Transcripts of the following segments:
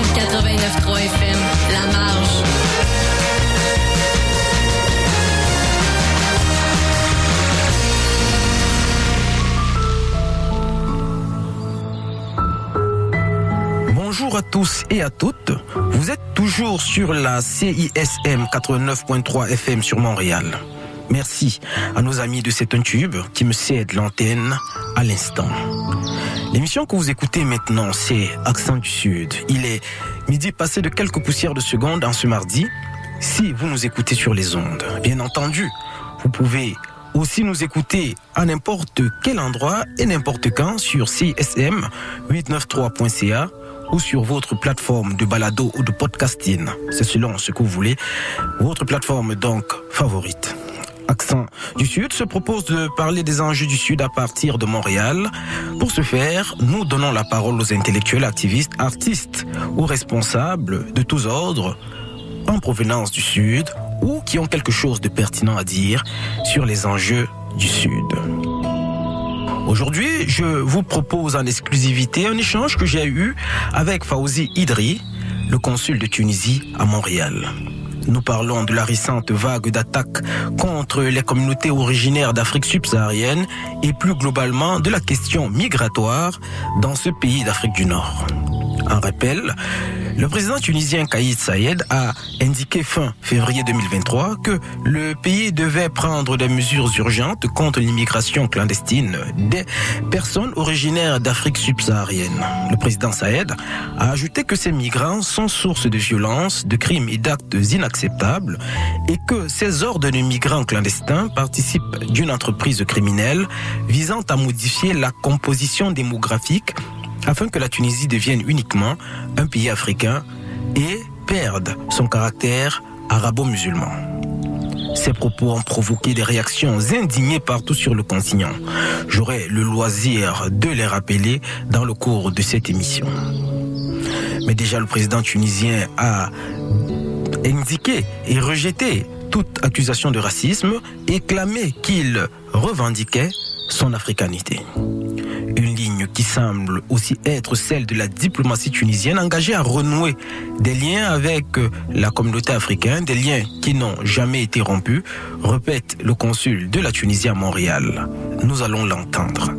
FM, 89.3 FM, La Marge. Bonjour à tous et à toutes. Vous êtes toujours sur la CISM 89.3 FM sur Montréal. Merci à nos amis de cet tube qui me cèdent l'antenne à l'instant. L'émission que vous écoutez maintenant, c'est Accent du Sud. Il est midi passé de quelques poussières de secondes en ce mardi. Si vous nous écoutez sur les ondes, bien entendu, vous pouvez aussi nous écouter à n'importe quel endroit et n'importe quand sur CISM 893.ca ou sur votre plateforme de balado ou de podcasting. C'est selon ce que vous voulez. Votre plateforme donc favorite. Accent du Sud se propose de parler des enjeux du Sud à partir de Montréal. Pour ce faire, nous donnons la parole aux intellectuels, activistes, artistes ou responsables de tous ordres en provenance du Sud ou qui ont quelque chose de pertinent à dire sur les enjeux du Sud. Aujourd'hui, je vous propose en exclusivité un échange que j'ai eu avec Fawzi Idri, le consul de Tunisie à Montréal. Nous parlons de la récente vague d'attaques contre les communautés originaires d'Afrique subsaharienne et plus globalement de la question migratoire dans ce pays d'Afrique du Nord. En rappel, le président tunisien Kais Saied a indiqué fin février 2023 que le pays devait prendre des mesures urgentes contre l'immigration clandestine des personnes originaires d'Afrique subsaharienne. Le président Saied a ajouté que ces migrants sont source de violences, de crimes et d'actes inacceptables et que ces ordres de migrants clandestins participent d'une entreprise criminelle visant à modifier la composition démographique afin que la Tunisie devienne uniquement un pays africain et perde son caractère arabo-musulman. Ces propos ont provoqué des réactions indignées partout sur le continent. J'aurai le loisir de les rappeler dans le cours de cette émission. Mais déjà, le président tunisien a indiqué et rejeté toute accusation de racisme et clamé qu'il revendiquait son africanité. Une ligne qui semble aussi être celle de la diplomatie tunisienne engagée à renouer des liens avec la communauté africaine, des liens qui n'ont jamais été rompus, répète le consul de la Tunisie à Montréal. Nous allons l'entendre.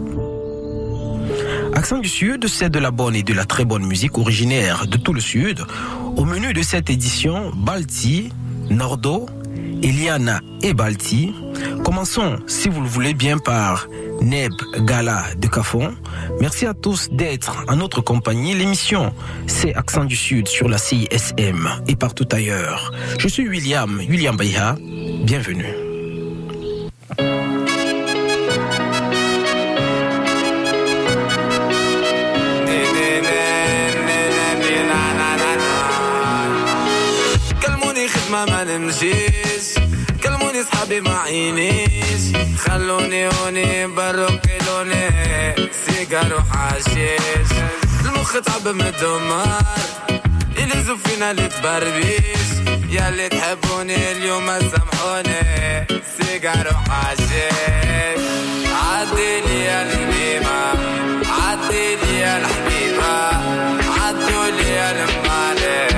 Accent du Sud, c'est de la bonne et de la très bonne musique originaire de tout le Sud. Au menu de cette édition, Balti, Nordo, Eliana et Balti. Commençons, si vous le voulez bien, par Neb Gala de Cafon. Merci à tous d'être en notre compagnie. L'émission, c'est Accent du Sud sur la CISM et partout ailleurs. Je suis William Bayha. Bienvenue. كلموني صحابي ما عينيش خلوني هوني بروكيلوني سيجار وحاشيش المخ تعب من الدمار يلزم فينا اللي تبربيش يا اللي تحبوني اليوم سامحوني سيجار وحاشيش عديلي يا الحبيبة عديلي يا الحبيبة عدولي يا المالي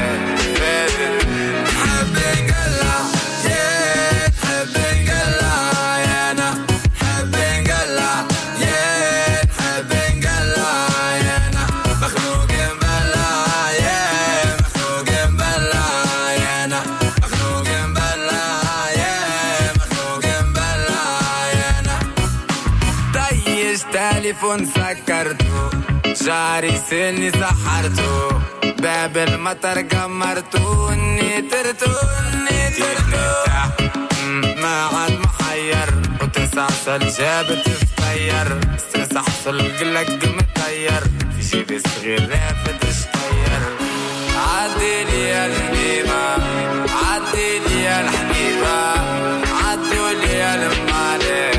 تليفون سكرته جاري سني سحرته باب المطر قمرته نيترته ما عاد محير وتسعسل جابت تتغير استنسحصل قلق متغير في جيبي صغير رافد اشتغير عديلي يا الحبيبة عديلي يا الحبيبة عدولي يا المالي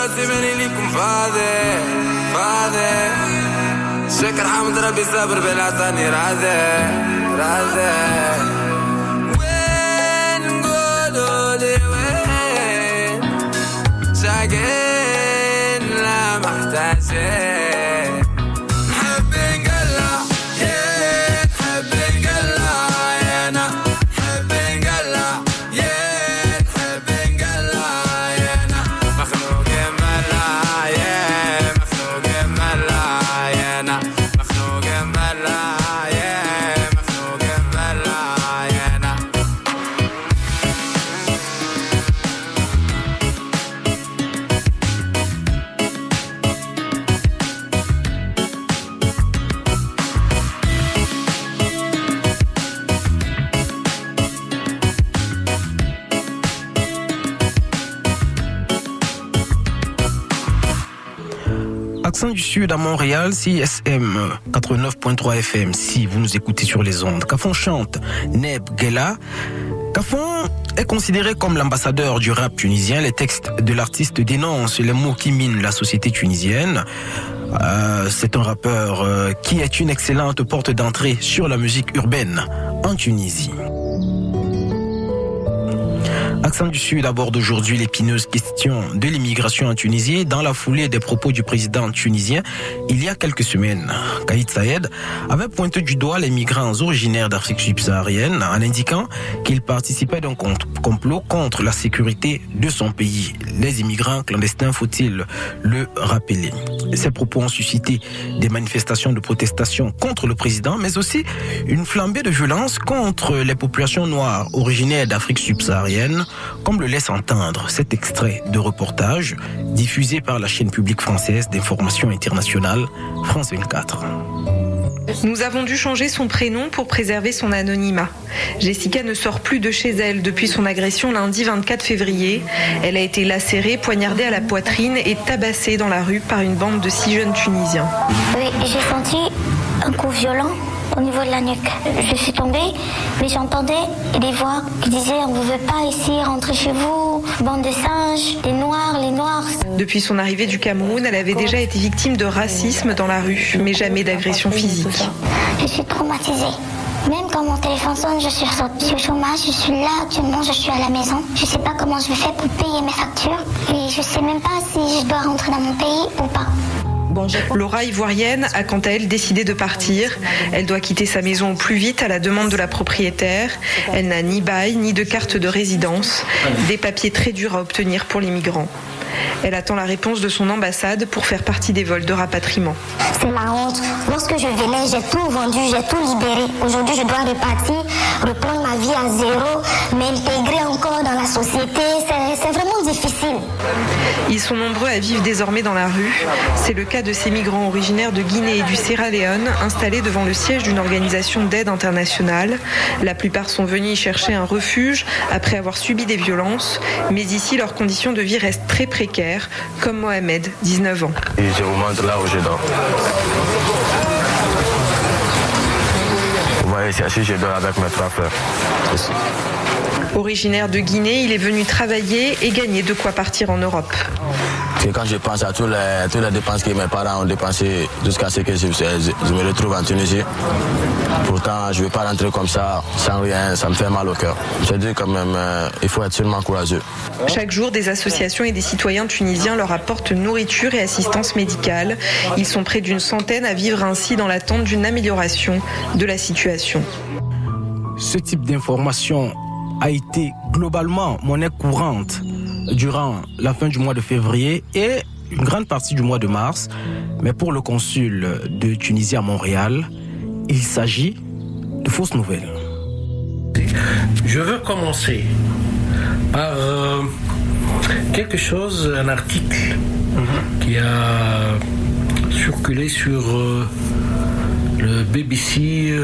راسي ماني ليكم فاضي شكر حمد ربي صابر بلا عطاني راضي وين نقولوا لي وين شاقين لا محتاجين Accent du Sud à Montréal, CISM 89.3 FM, si vous nous écoutez sur les ondes. Kafon chante Neb Ghela. Kafon est considéré comme l'ambassadeur du rap tunisien. Les textes de l'artiste dénoncent les mots qui minent la société tunisienne. C'est un rappeur qui est une excellente porte d'entrée sur la musique urbaine en Tunisie. Accent du Sud aborde aujourd'hui l'épineuse question de l'immigration en Tunisie dans la foulée des propos du président tunisien il y a quelques semaines. Kayit Saïed avait pointé du doigt les migrants originaires d'Afrique subsaharienne en indiquant qu'ils participaient d'un complot contre la sécurité de son pays. Les immigrants clandestins, faut-il le rappeler. Ces propos ont suscité des manifestations de protestation contre le président, mais aussi une flambée de violence contre les populations noires originaires d'Afrique subsaharienne, comme le laisse entendre cet extrait de reportage diffusé par la chaîne publique française d'information internationale France 24. Nous avons dû changer son prénom pour préserver son anonymat. Jessica ne sort plus de chez elle depuis son agression lundi 24 février. Elle a été lacérée, poignardée à la poitrine et tabassée dans la rue par une bande de 6 jeunes Tunisiens. Oui, j'ai senti un coup violent au niveau de la nuque. Je suis tombée, mais j'entendais des voix qui disaient « On ne vous veut pas ici, rentrez chez vous, bande de singes, les noirs ». Depuis son arrivée du Cameroun, elle avait déjà été victime de racisme dans la rue, mais jamais d'agression physique. Je suis traumatisée. Même quand mon téléphone sonne, je suis au chômage, je suis là actuellement, je suis à la maison. Je ne sais pas comment je vais faire pour payer mes factures et je ne sais même pas si je dois rentrer dans mon pays ou pas. Laura, ivoirienne, a quant à elle décidé de partir. Elle doit quitter sa maison au plus vite à la demande de la propriétaire. Elle n'a ni bail ni de carte de résidence. Des papiers très durs à obtenir pour les migrants. Elle attend la réponse de son ambassade pour faire partie des vols de rapatriement. C'est la honte. Lorsque je venais, j'ai tout vendu, j'ai tout libéré. Aujourd'hui, je dois repartir, reprendre ma vie à zéro, m'intégrer encore dans la société. C'est vraiment difficile. Ils sont nombreux à vivre désormais dans la rue. C'est le cas de ces migrants originaires de Guinée et du Sierra Leone installés devant le siège d'une organisation d'aide internationale. La plupart sont venus y chercher un refuge après avoir subi des violences. Mais ici, leurs conditions de vie restent très précaires, comme Mohamed, 19 ans. Et je vous montre là où je dors. Vous voyez, c'est assis, je dors avec mes 3 frères. Originaire de Guinée, il est venu travailler et gagner de quoi partir en Europe. C'est quand je pense à toutes les dépenses que mes parents ont dépensées jusqu'à ce que je me retrouve en Tunisie. Pourtant, je ne vais pas rentrer comme ça, sans rien, ça me fait mal au cœur. Je dis quand même, il faut être seulement courageux. Chaque jour, des associations et des citoyens tunisiens leur apportent nourriture et assistance médicale. Ils sont près d'une centaine à vivre ainsi dans l'attente d'une amélioration de la situation. Ce type d'information a été globalement monnaie courante durant la fin du mois de février et une grande partie du mois de mars. Mais pour le consul de Tunisie à Montréal, il s'agit de fausses nouvelles. Je veux commencer par quelque chose, un article qui a circulé sur le BBC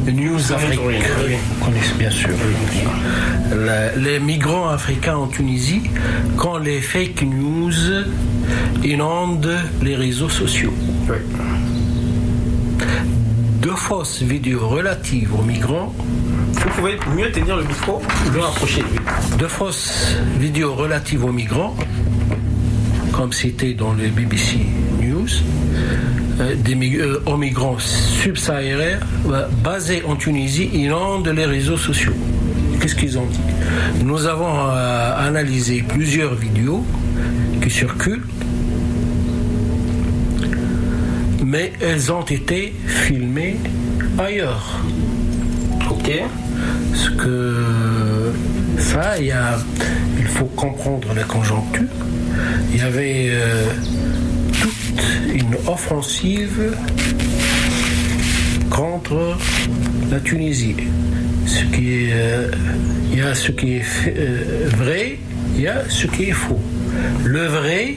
News Afrique. Vous connaissez bien sûr. Les migrants africains en Tunisie, quand les fake news inondent les réseaux sociaux. Oui. 2 fausses vidéos relatives aux migrants. Vous pouvez mieux tenir le micro, vous rapprocher. 2 fausses vidéos relatives aux migrants comme cité dans le BBC News, aux migrants subsahariens basés en Tunisie inondent les réseaux sociaux. Qu'est-ce qu'ils ont dit? Nous avons analysé plusieurs vidéos qui circulent, mais elles ont été filmées ailleurs. Ok. Ce que ça, il faut comprendre la conjoncture. Il y avait toute une offensive contre la Tunisie. Il y a ce qui est vrai, il y a ce qui est faux. Le vrai,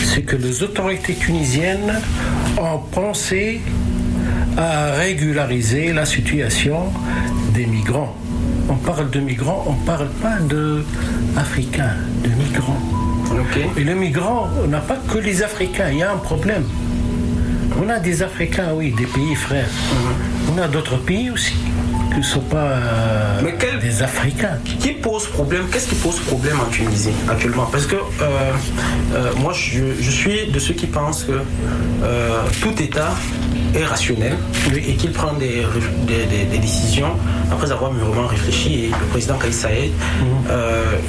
c'est que les autorités tunisiennes ont pensé à régulariser la situation des migrants. On parle de migrants, on ne parle pas d'Africains, de migrants. Okay. Et le migrant, on n'a pas que les Africains, il y a un problème. On a des Africains, oui, des pays frères. On a d'autres pays aussi qui ne sont pas des Africains. Qui pose problème? Qu'est-ce qui pose problème en Tunisie actuellement? Parce que moi, je suis de ceux qui pensent que tout État est rationnel, oui, et qu'il prend des décisions après avoir mûrement réfléchi. Et le président Kais Saied,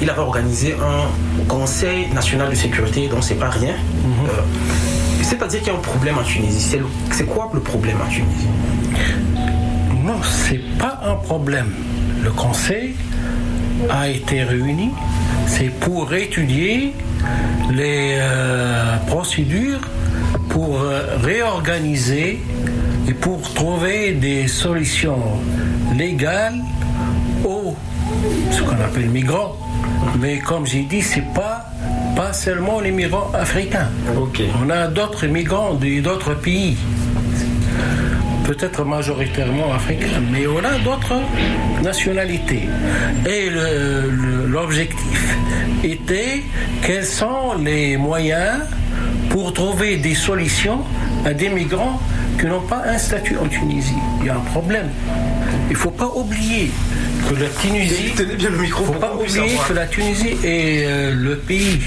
il avait organisé un Conseil national de sécurité, donc c'est pas rien. C'est-à-dire qu'il y a un problème en Tunisie. C'est quoi le problème en Tunisie? Non, c'est pas un problème. Le Conseil a été réuni, c'est pour étudier les procédures pour réorganiser et pour trouver des solutions légales aux ce qu'on appelle migrants. Mais comme j'ai dit, c'est pas seulement les migrants africains. Okay. On a d'autres migrants d'autres pays, peut-être majoritairement africains, mais on a d'autres nationalités. Et l'objectif était quels sont les moyens pour trouver des solutions à des migrants qui n'ont pas un statut en Tunisie. Il y a un problème. Il ne faut pas oublier que la Tunisie... Tenez bien le micro. Il ne faut pas oublier que la Tunisie est le pays.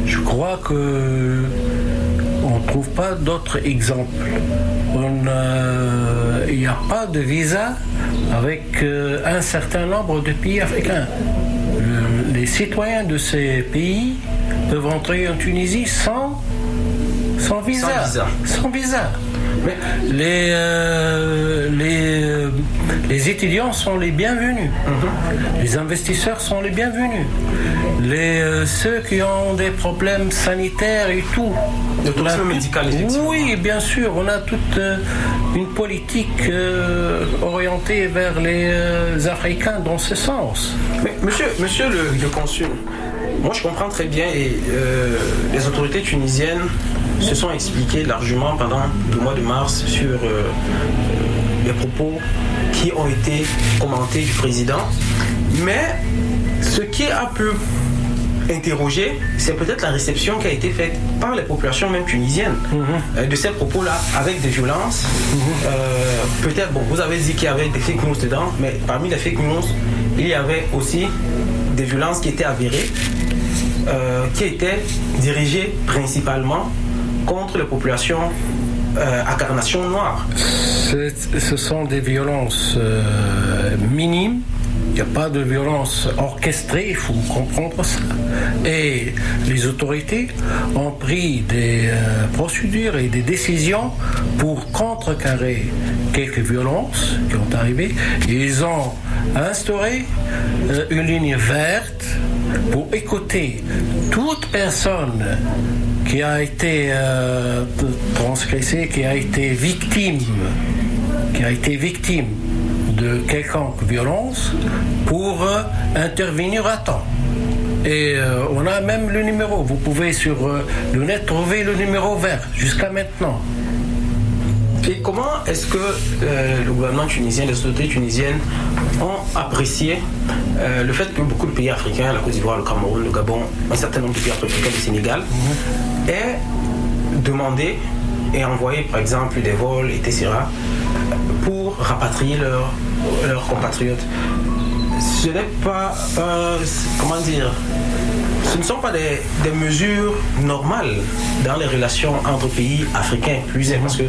Je crois que on ne trouve pas d'autres exemples. Il n'y a pas de visa avec un certain nombre de pays africains. Les citoyens de ces pays peuvent entrer en Tunisie sans visa. Sans visa. Mais les étudiants sont les bienvenus. Les investisseurs sont les bienvenus. Ceux qui ont des problèmes sanitaires et tout. Le tourisme médical, effectivement. Oui, bien sûr. On a toute une politique orientée vers les Africains dans ce sens. Mais monsieur le consul, moi je comprends très bien et les autorités tunisiennes se sont expliquées largement pendant le mois de mars sur les propos qui ont été commentés du président. Mais ce qui a pu interroger, c'est peut-être la réception qui a été faite par les populations même tunisiennes de ces propos-là, avec des violences. Peut-être, bon, vous avez dit qu'il y avait des fake news dedans, mais parmi les fake news, il y avait aussi des violences qui étaient avérées, qui étaient dirigées principalement contre les populations à carnation noire. Ce sont des violences minimes. Il n'y a pas de violence orchestrée, il faut comprendre ça. Et les autorités ont pris des procédures et des décisions pour contrecarrer quelques violences qui ont arrivé. Ils ont instauré une ligne verte pour écouter toute personne qui a été transgressée, qui a été victime de quelconque violence pour intervenir à temps. Et on a même le numéro. Vous pouvez sur le net trouver le numéro vert jusqu'à maintenant. Et comment est-ce que le gouvernement tunisien, les autorités tunisiennes ont apprécié le fait que beaucoup de pays africains, la Côte d'Ivoire, le Cameroun, le Gabon, un certain nombre de pays africains, le Sénégal, aient demandé et envoyé par exemple des vols, etc., pour rapatrier leurs compatriotes? Ce n'est pas, comment dire, ce ne sont pas des mesures normales dans les relations entre pays africains, parce que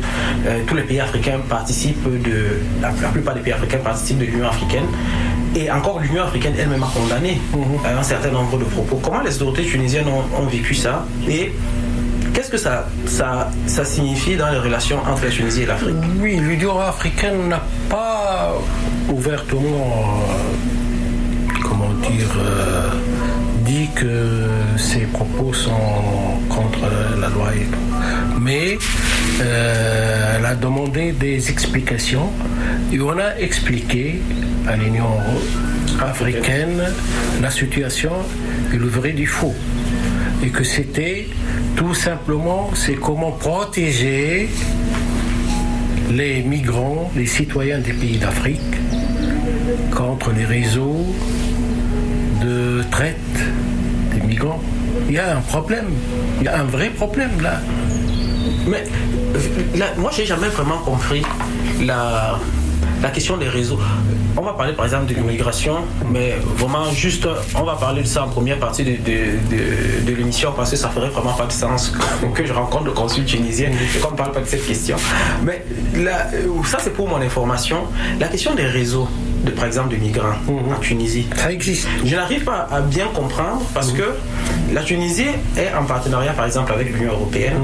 tous les pays africains participent la plupart des pays africains participent de l'Union africaine. Et encore, l'Union africaine elle-même a condamné un certain nombre de propos. Comment les autorités tunisiennes ont vécu ça et qu'est-ce que ça signifie dans les relations entre la Tunisie et l'Afrique? Oui, l'Union africaine n'a pas ouvertement, dit que ses propos sont contre la loi et tout. Mais elle a demandé des explications et on a expliqué à l'Union africaine la situation et le vrai du faux. Et que c'était tout simplement, c'est comment protéger les migrants, les citoyens des pays d'Afrique contre les réseaux de traite des migrants. Il y a un problème, il y a un vrai problème là. Mais là, moi j'ai jamais vraiment compris la question des réseaux. On va parler par exemple de l'immigration, mais vraiment juste, on va parler de ça en première partie de l'émission parce que ça ferait vraiment pas de sens que je rencontre le consul tunisien et qu'on ne parle pas de cette question. Mais là, ça c'est pour mon information. La question des réseaux, par exemple de migrants en Tunisie, ça existe. Je n'arrive pas à bien comprendre parce que la Tunisie est en partenariat par exemple avec l'Union européenne,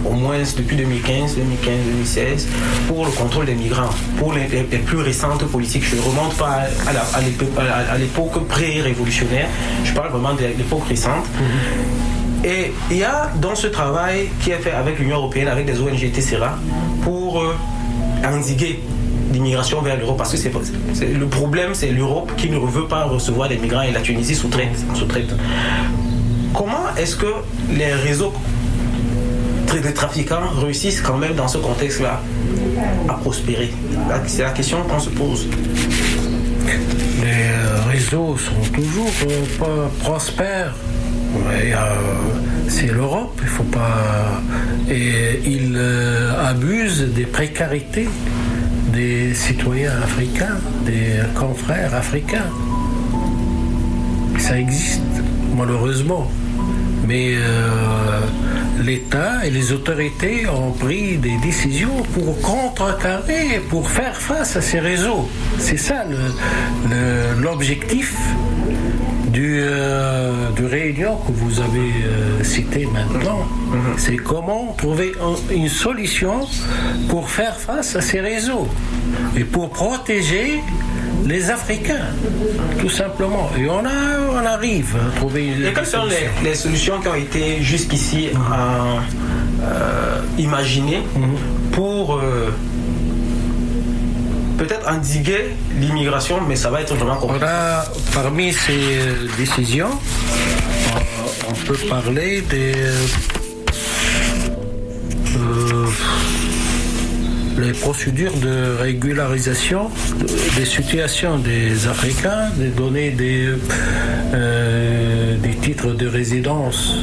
au moins depuis 2015-2016, pour le contrôle des migrants, pour les plus récentes politiques. Je ne remonte pas à l'époque pré-révolutionnaire, je parle vraiment de l'époque récente. Et il y a dans ce travail qui est fait avec l'Union européenne, avec des ONG, etc., pour endiguer l'immigration vers l'Europe, parce que le problème, c'est l'Europe qui ne veut pas recevoir des migrants et la Tunisie sous-traite. Comment est-ce que les réseaux de trafiquants réussissent quand même dans ce contexte-là à prospérer? C'est la question qu'on se pose. Les réseaux sont toujours pas prospères. C'est l'Europe, il faut pas. Et ils abusent des précarités des citoyens africains, des confrères africains. Ça existe, malheureusement. Mais l'État et les autorités ont pris des décisions pour contrecarrer, pour faire face à ces réseaux. C'est ça l'objectif du réunion que vous avez cité maintenant. C'est comment trouver une solution pour faire face à ces réseaux et pour protéger les Africains, tout simplement. Et on arrive à trouver une. Et quelles sont les solutions qui ont été jusqu'ici imaginées pour peut-être endiguer l'immigration, mais ça va être vraiment compliqué. Parmi ces décisions, on peut parler les procédures de régularisation des situations des Africains, de donner des titres de résidence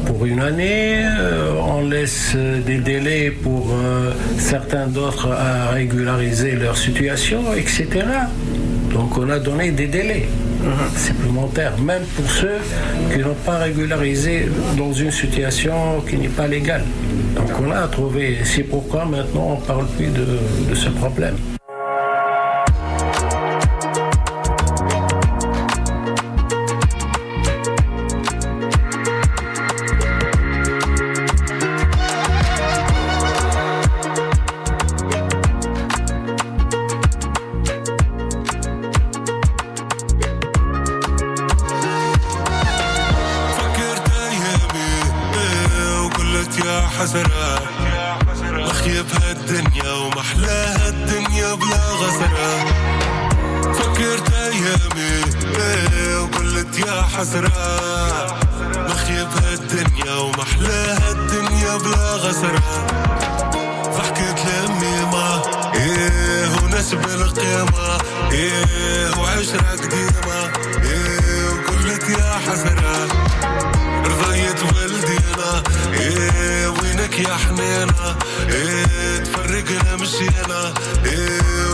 pour une année, on laisse des délais pour certains d'autres à régulariser leur situation, etc. Donc on a donné des délais supplémentaires, même pour ceux qui n'ont pas régularisé dans une situation qui n'est pas légale. Donc on a trouvé, c'est pourquoi maintenant on ne parle plus de ce problème.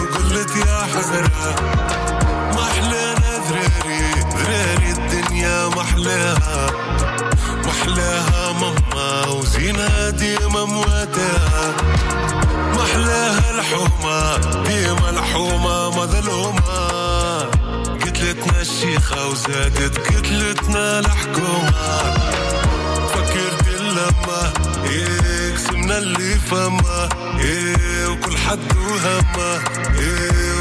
وقلت يا حسرة ما أحلانا ذراري الدنيا الصريخة وزادت كتلتنا الحكومة. فكرت لما كسبنا اللي فما وكل حد وهمه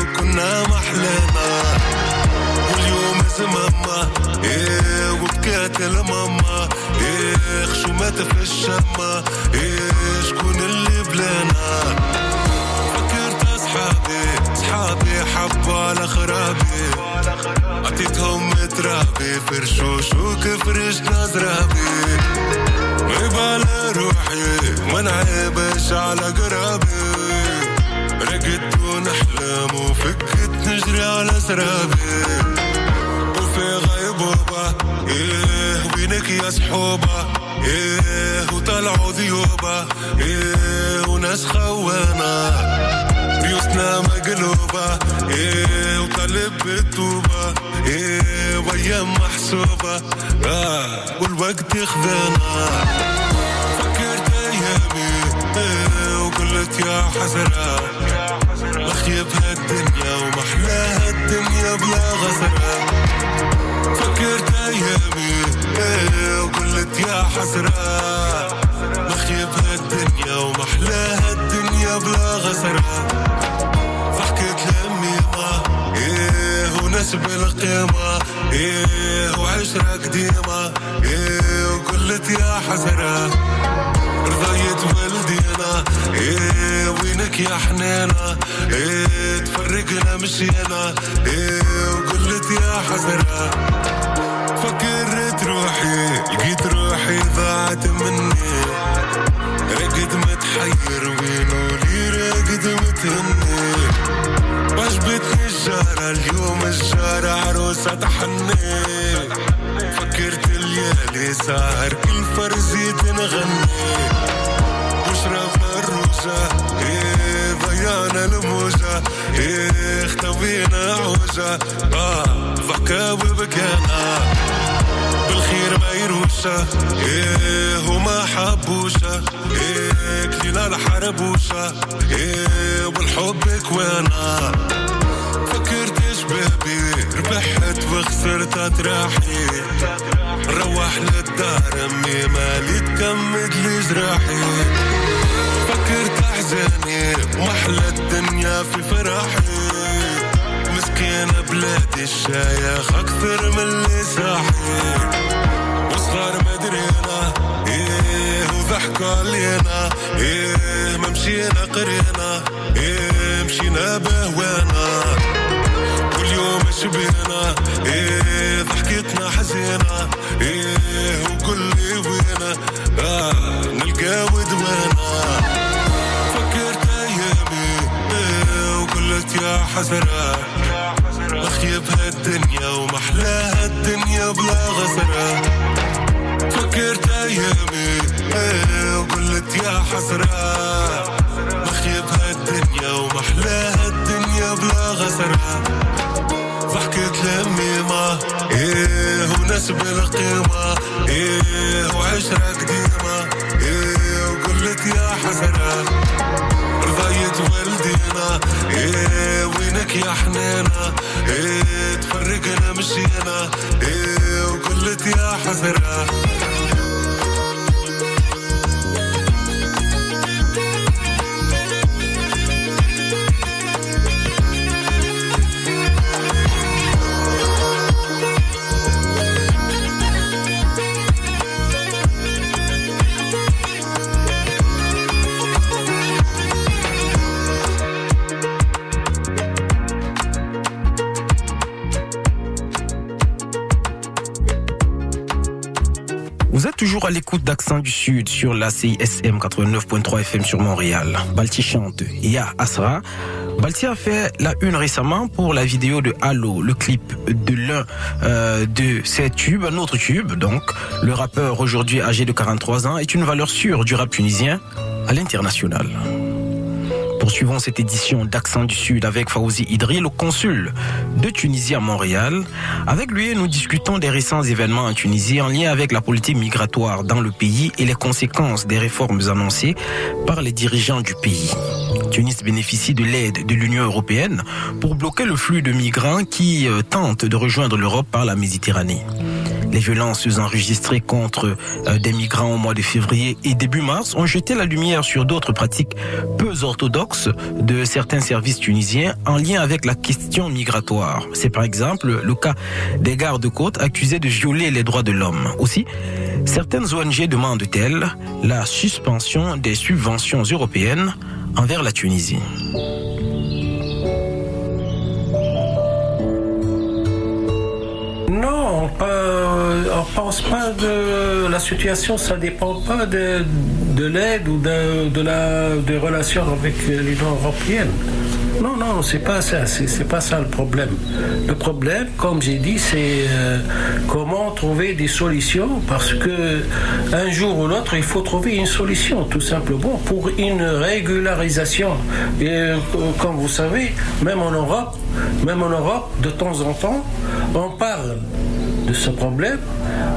وكنا محلنا. واليوم زمامة وبكات الماما خشومات في الشمة شكون اللي بلانا. فكرت أصحابي حبوا على خرابي عطيتهم مترابي فرشوش وكفرشنا زرابي. غيب على روحي ما نعيبش على قرابي. رقدت ونحلم وفكت نجري على سرابي. وفي غيبوبة وينك يا صحوبة وطلعوا ذيوبة وناس خوانا. ريوسنا مقلوبة وطلب بالتوبة وأيام محسوبة والوقت يخذنا. فكرت أيامي وقلت يا حسرة مخيب هالدنيا ومحلاها الدنيا بلا غسرة. فكرت أيامي وقلت يا حسرة مخيب هالدنيا ومحلاها الدنيا بلا غسرة. فحكيت لأمي ما وناس بالقيمة وعشرة قديمة وقلت يا حسرة. رضايت والدينا وينك يا حنينة تفرقنا مشينا وقلت يا حسرة. فكرت روحي لقيت روحي ضاعت مني. رقد متحير وينو لي رقد متهني. وعجبتني الجارة اليوم الجارة عروسة تحني. فكرت الليالي سهر كل فرزي تنغني. وشربنا الروجة ضيعنا الموجة اختوينا عوجة ضحكة وبكانا. بالخير ما يروشة وما حبوشة كلنا الحربوشة والحب كوانا. فكرت شبابي ربحت وخسرت أتراحي. روح للدار أمي مالي تكمد لي جراحي. فكرت أحزاني ومحلى الدنيا في فرحي. مسكينة بلادي الشايخ أكثر من اللي ساحي. وصغار مدرينا وضحكوا علينا ما مشينا قرينا مشينا بهوانا. واليوم شبينا ضحكتنا حزينة وقل لي وينا نلقى ودوانا. فكرت أيامي وقلت يا حسرة مخيب هالدنيا ومحلاها الدنيا بلا غسرة. فكرت أيامي وقلت يا حسرة مخيب هالدنيا ومحلاها الدنيا بلا غسرة. ضحكت لأمي ما وناس بالقيمة وعشرة قديمة وقلت يا حسرة. رضايت والدينا وينك يا حنينة تفرقنا مشينا وقلت يا حسرة. Vous êtes toujours à l'écoute d'Accent du Sud sur la CISM 89.3 FM sur Montréal. Balti chante Ya Asra. Balti a fait la une récemment pour la vidéo de Allo, le clip de l'un de ses tubes, un autre tube. Donc, le rappeur aujourd'hui âgé de 43 ans est une valeur sûre du rap tunisien à l'international. Poursuivons cette édition d'Accent du Sud avec Fawzi Idri, le consul de Tunisie à Montréal. Avec lui, nous discutons des récents événements en Tunisie en lien avec la politique migratoire dans le pays et les conséquences des réformes annoncées par les dirigeants du pays. Tunis bénéficie de l'aide de l'Union européenne pour bloquer le flux de migrants qui tentent de rejoindre l'Europe par la Méditerranée. Les violences enregistrées contre des migrants au mois de février et début mars ont jeté la lumière sur d'autres pratiques peu orthodoxes de certains services tunisiens en lien avec la question migratoire. C'est par exemple le cas des gardes-côtes accusés de violer les droits de l'homme. Aussi, certaines ONG demandent-elles la suspension des subventions européennes envers la Tunisie. Non, on pense pas de la situation, ça dépend pas de l'aide ou des relations avec l'Union européenne. Non, c'est pas ça, c'est pas ça le problème. Le problème, comme j'ai dit, c'est comment trouver des solutions, parce que un jour ou l'autre, il faut trouver une solution, tout simplement, pour une régularisation. Et comme vous savez, même en Europe, de temps en temps, on parle de ce problème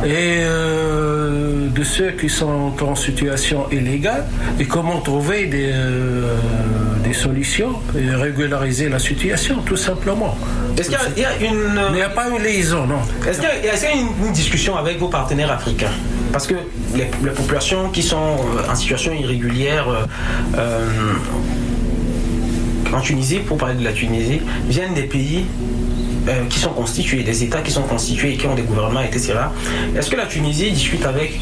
et de ceux qui sont en situation illégale et comment trouver des solutions et régulariser la situation, tout simplement. Est-ce qu'il y a une... Il n'y a pas une liaison, non. Est-ce qu'il y a une discussion avec vos partenaires africains? Parce que les populations qui sont en situation irrégulière en Tunisie, pour parler de la Tunisie, viennent des pays qui sont constitués, des États qui sont constitués et qui ont des gouvernements, etc. Est-ce que la Tunisie discute avec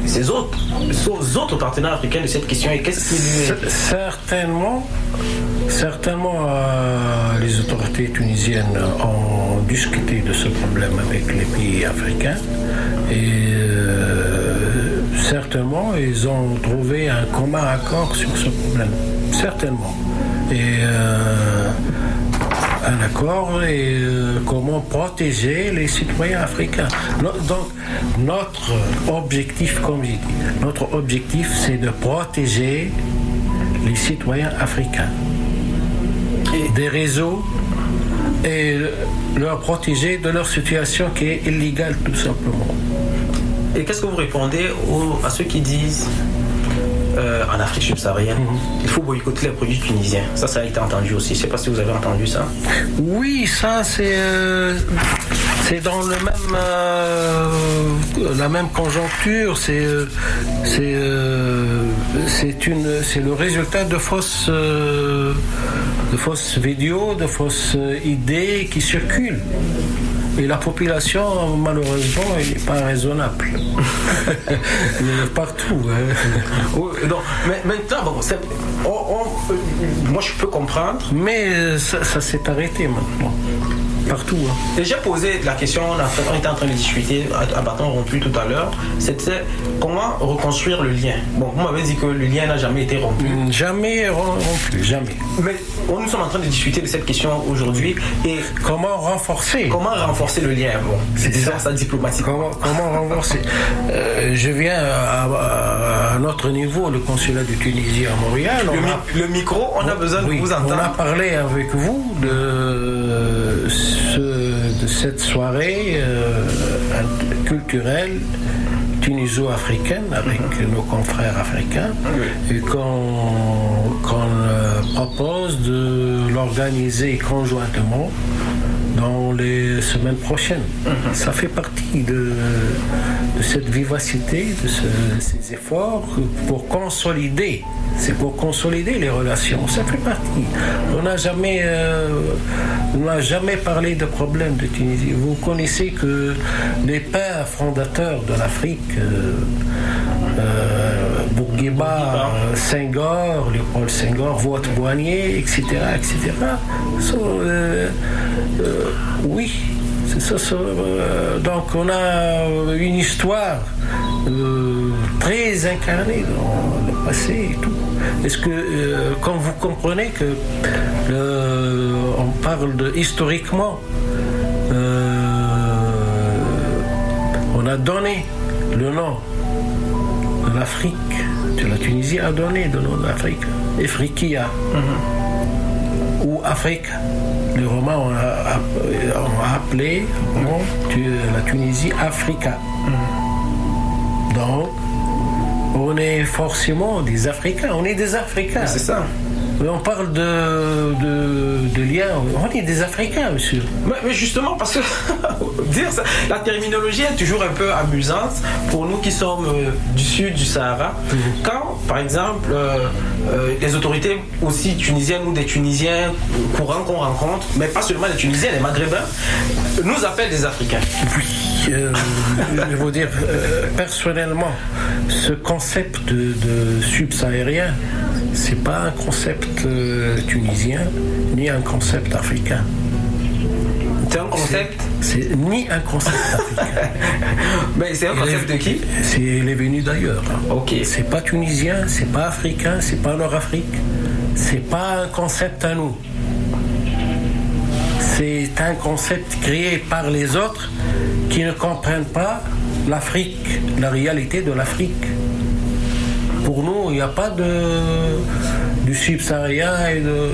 ses autres partenaires africains de cette question et qu'est-ce qui... Certainement, les autorités tunisiennes ont discuté de ce problème avec les pays africains et certainement ils ont trouvé un commun accord sur ce problème. Certainement. Et un accord et comment protéger les citoyens africains. Donc, notre objectif, comme j'ai dit, c'est de protéger les citoyens africains des réseaux et leur protéger de leur situation qui est illégale, tout simplement. Et qu'est-ce que vous répondez à ceux qui disent en Afrique subsaharienne, il faut boycotter les produits tunisiens? Ça a été entendu aussi. Je ne sais pas si vous avez entendu ça. Oui, ça c'est dans la même conjoncture. C'est le résultat de fausses vidéos, de fausses idées qui circulent. Et la population, malheureusement, elle n'est pas raisonnable. Partout. Oui, non, mais maintenant, moi je peux comprendre. Mais ça s'est arrêté maintenant. Partout. Et j'ai posé la question, on était en train de discuter à bâton rompu tout à l'heure, c'était comment reconstruire le lien. Bon, vous m'avez dit que le lien n'a jamais été rompu. Jamais rompu, jamais. Mais nous sommes en train de discuter de cette question aujourd'hui et comment renforcer le lien. Bon, c'est déjà ça diplomatique. Comment renforcer je viens à notre niveau, le consulat de Tunisie à Montréal. Le micro, on a besoin de vous entendre. On a parlé avec vous de cette soirée culturelle tuniso-africaine avec nos confrères africains et qu'on propose de l'organiser conjointement dans les semaines prochaines. Ça fait partie de cette vivacité, de ces efforts pour consolider. C'est pour consolider les relations. Ça fait partie. On n'a jamais parlé de problème de Tunisie. Vous connaissez que les pères fondateurs de l'Afrique, Bourguiba, Senghor, Léopold Senghor, Vaught-Boigny, etc., oui, c'est ça. Donc on a une histoire très incarnée dans le passé et tout. Est-ce que, quand vous comprenez que on parle historiquement, on a donné le nom de l'Afrique, de la Tunisie a donné le nom de l'Afrique, Afrikia, ou Afrique. Les Romains ont appelé la Tunisie Africa. Donc, on est forcément des Africains. On est des Africains. C'est ça. On parle de liens. On est des Africains, monsieur. Mais justement, parce que dire ça, la terminologie est toujours un peu amusante pour nous qui sommes du sud du Sahara. Quand, par exemple, les autorités aussi tunisiennes ou des Tunisiens courants qu'on rencontre, mais pas seulement les Tunisiens, les Maghrébins, nous appellent des Africains. Oui, je veux dire, personnellement, ce concept de subsahérien, c'est pas un concept tunisien, ni un concept africain. C'est un concept? C'est ni un concept africain. Mais c'est un concept de qui? Il est venu d'ailleurs. Ok. C'est pas tunisien, c'est pas africain, c'est pas Nord-Afrique. C'est pas un concept à nous. C'est un concept créé par les autres qui ne comprennent pas l'Afrique, la réalité de l'Afrique. Pour nous, il n'y a pas du subsaharien et de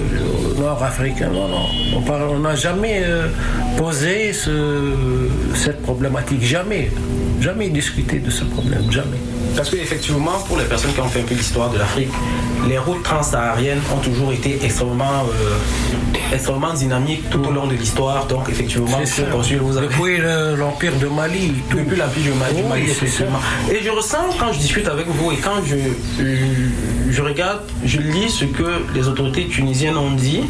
nord-africain. Non. On n'a jamais posé cette problématique. Jamais discuté de ce problème. Jamais. Parce qu'effectivement, pour les personnes qui ont fait un peu l'histoire de l'Afrique, les routes transsahariennes ont toujours été extrêmement dynamiques tout au long de l'histoire. Donc, effectivement, monsieur le consul, vous avez... Depuis l'Empire de Mali. Depuis l'Empire de Mali, effectivement. Et je ressens, quand je discute avec vous et quand je regarde, je lis ce que les autorités tunisiennes ont dit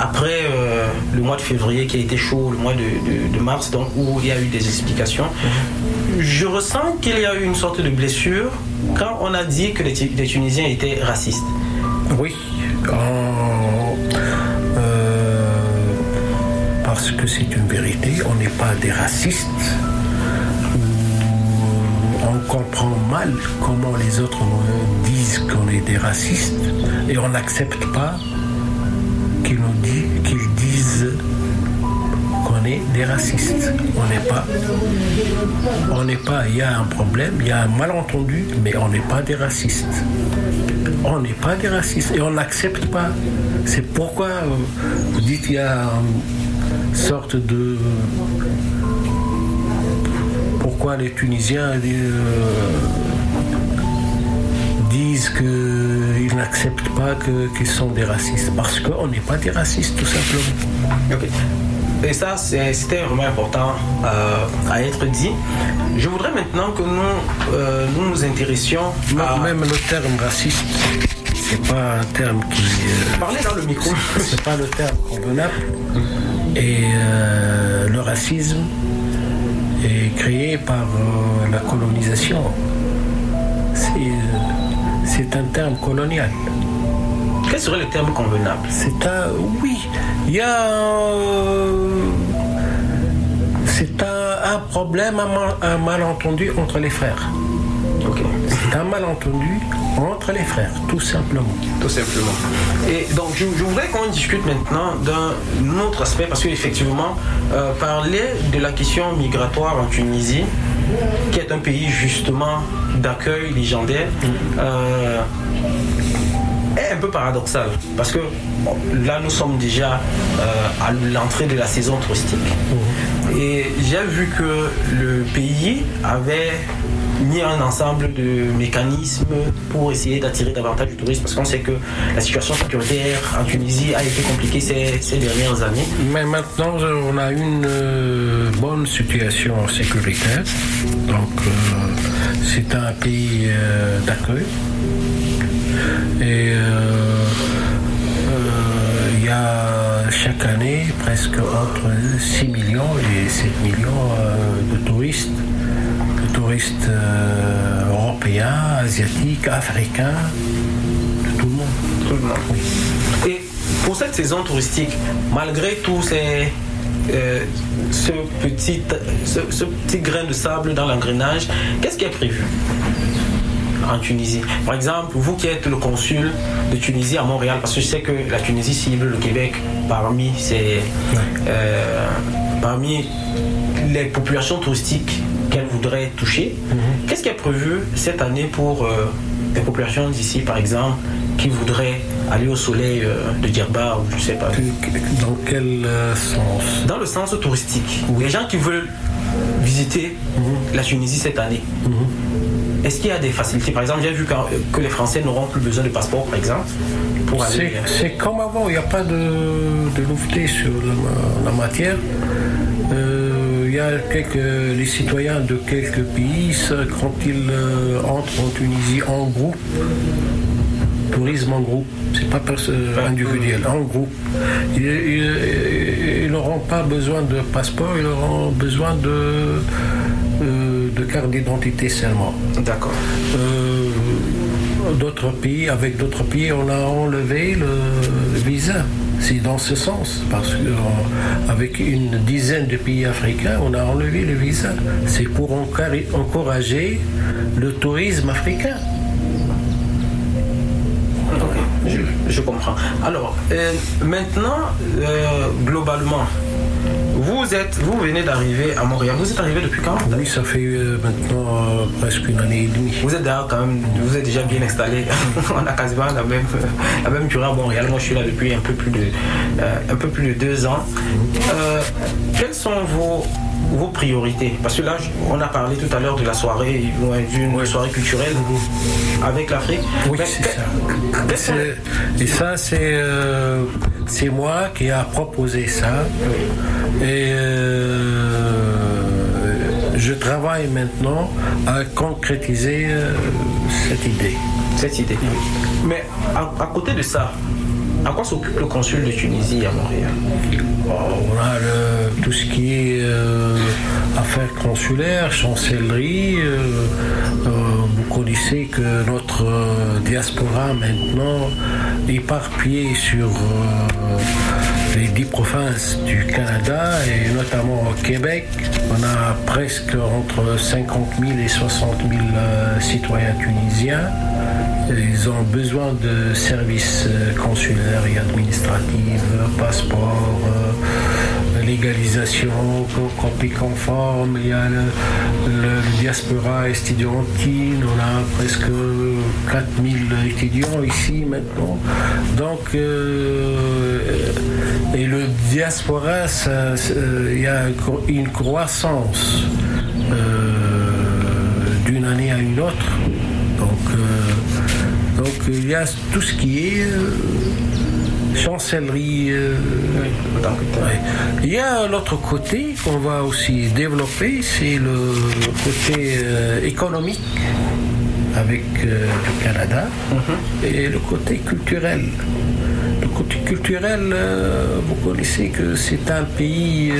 après le mois de février qui a été chaud, le mois de mars, donc où il y a eu des explications. Je ressens qu'il y a eu une sorte de blessure quand on a dit que les Tunisiens étaient racistes. Oui, parce que c'est une vérité, on n'est pas des racistes. On comprend mal comment les autres disent qu'on est des racistes et on n'accepte pas qu'ils disent qu'on est des racistes. On n'est pas, il y a un problème, il y a un malentendu, mais on n'est pas des racistes. On n'est pas des racistes et on n'accepte pas. C'est pourquoi vous dites qu'il y a une sorte de... Pourquoi les Tunisiens disent qu'ils n'acceptent pas qu'ils sont des racistes? Parce qu'on n'est pas des racistes, tout simplement. Okay. Et ça, c'était vraiment important à être dit. Je voudrais maintenant que nous intéressions à... Même le terme raciste, c'est pas un terme qui... Parlez dans le micro. C'est pas le terme convenable. Et le racisme est créé par la colonisation. C'est un terme colonial. Quel serait le terme convenable? Oui, il y a... c'est un problème, un malentendu entre les frères. Okay. C'est un malentendu entre les frères, tout simplement. Tout simplement. Et donc, je voudrais qu'on discute maintenant d'un autre aspect, parce qu'effectivement, parler de la question migratoire en Tunisie, qui est un pays justement d'accueil légendaire, est un peu paradoxal. Parce que là, nous sommes déjà à l'entrée de la saison touristique. Et j'ai vu que le pays avait mis un ensemble de mécanismes pour essayer d'attirer davantage de touristes, parce qu'on sait que la situation sécuritaire en Tunisie a été compliquée ces dernières années. Mais maintenant, on a une bonne situation sécuritaire. Donc, c'est un pays d'accueil. Et il y a chaque année presque entre 6 millions et 7 millions de touristes européens, asiatiques, africains, de tout le monde. Tout le monde. Oui. Et pour cette saison touristique, malgré tout ce petit grain de sable dans l'engrenage, qu'est-ce qui est prévu en Tunisie? Par exemple, vous qui êtes le consul de Tunisie à Montréal, parce que je sais que la Tunisie cible le Québec parmi les populations touristiques qu'elle voudrait toucher. Qu'est-ce qui est prévu cette année pour les populations d'ici, par exemple, qui voudraient aller au soleil de Djerba, ou je ne sais pas. Dans quel sens? Dans le sens touristique. Les gens qui veulent visiter la Tunisie cette année. est-ce qu'il y a des facilités? Par exemple, j'ai vu que les Français n'auront plus besoin de passeport, par exemple, pour aller... C'est comme avant, il n'y a pas de nouveauté sur la matière. Il y a les citoyens de quelques pays, quand ils entrent en Tunisie en groupe, tourisme en groupe, c'est pas individuel, en groupe. Ils n'auront pas besoin de passeport, ils auront besoin de carte d'identité seulement. D'accord. Avec d'autres pays, on a enlevé le visa. C'est dans ce sens, parce qu'avec une dizaine de pays africains, on a enlevé le visa. C'est pour encourager le tourisme africain. Je comprends. Alors, maintenant, globalement, vous venez d'arriver à Montréal. Vous êtes arrivé depuis quand? Oui, ça fait maintenant presque une année et demie. Vous êtes déjà bien installé. On a quasiment la même durée à Montréal. Moi, je suis là depuis un peu plus de 2 ans. Quelles sont vos priorités? Parce que là, on a parlé tout à l'heure de la soirée, d'une soirée culturelle avec l'Afrique. Oui, c'est ça. Et ça, c'est moi qui a proposé ça. Et je travaille maintenant à concrétiser cette idée. Mais à côté de ça, à quoi s'occupe le consul de Tunisie à Montréal? On a tout ce qui est affaires consulaires, chancellerie. Vous connaissez que notre diaspora maintenant est éparpillée sur les 10 provinces du Canada et notamment au Québec. On a presque entre 50 000 et 60 000 citoyens tunisiens. Ils ont besoin de services consulaires et administratifs, passeport, légalisation, copie conforme. Il y a le diaspora estudiantine. On a presque 4000 étudiants ici maintenant. Donc, et le diaspora, il y a une croissance d'une année à une autre. Donc il y a tout ce qui est chancellerie. Il y a l'autre côté qu'on va aussi développer, c'est le côté économique avec le Canada et le côté culturel. Le côté culturel, vous connaissez que c'est un pays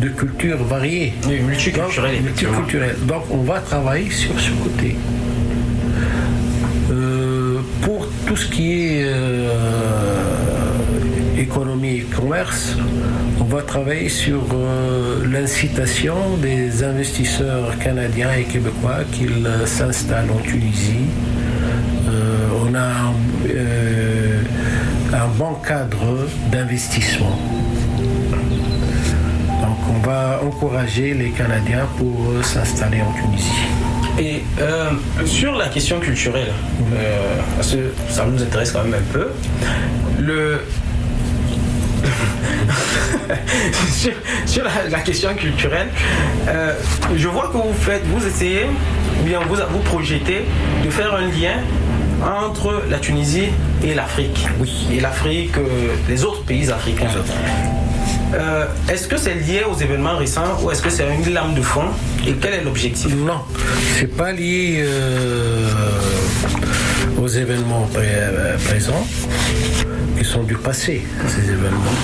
de culture variée. Oui, multiculturel. Donc on va travailler sur ce côté. Pour tout ce qui est économie et commerce, on va travailler sur l'incitation des investisseurs canadiens et québécois qu'ils s'installent en Tunisie. On a un bon cadre d'investissement. Donc on va encourager les Canadiens pour s'installer en Tunisie. Et sur la question culturelle, parce que ça nous intéresse quand même un peu, sur la question culturelle, je vois que vous essayez, bien vous projetez de faire un lien entre la Tunisie et l'Afrique. Oui. Et l'Afrique, les autres pays africains. Est-ce que c'est lié aux événements récents ou est-ce que c'est une lame de fond? Et quel est l'objectif? Non, c'est pas lié aux événements présents, qui sont du passé, ces événements.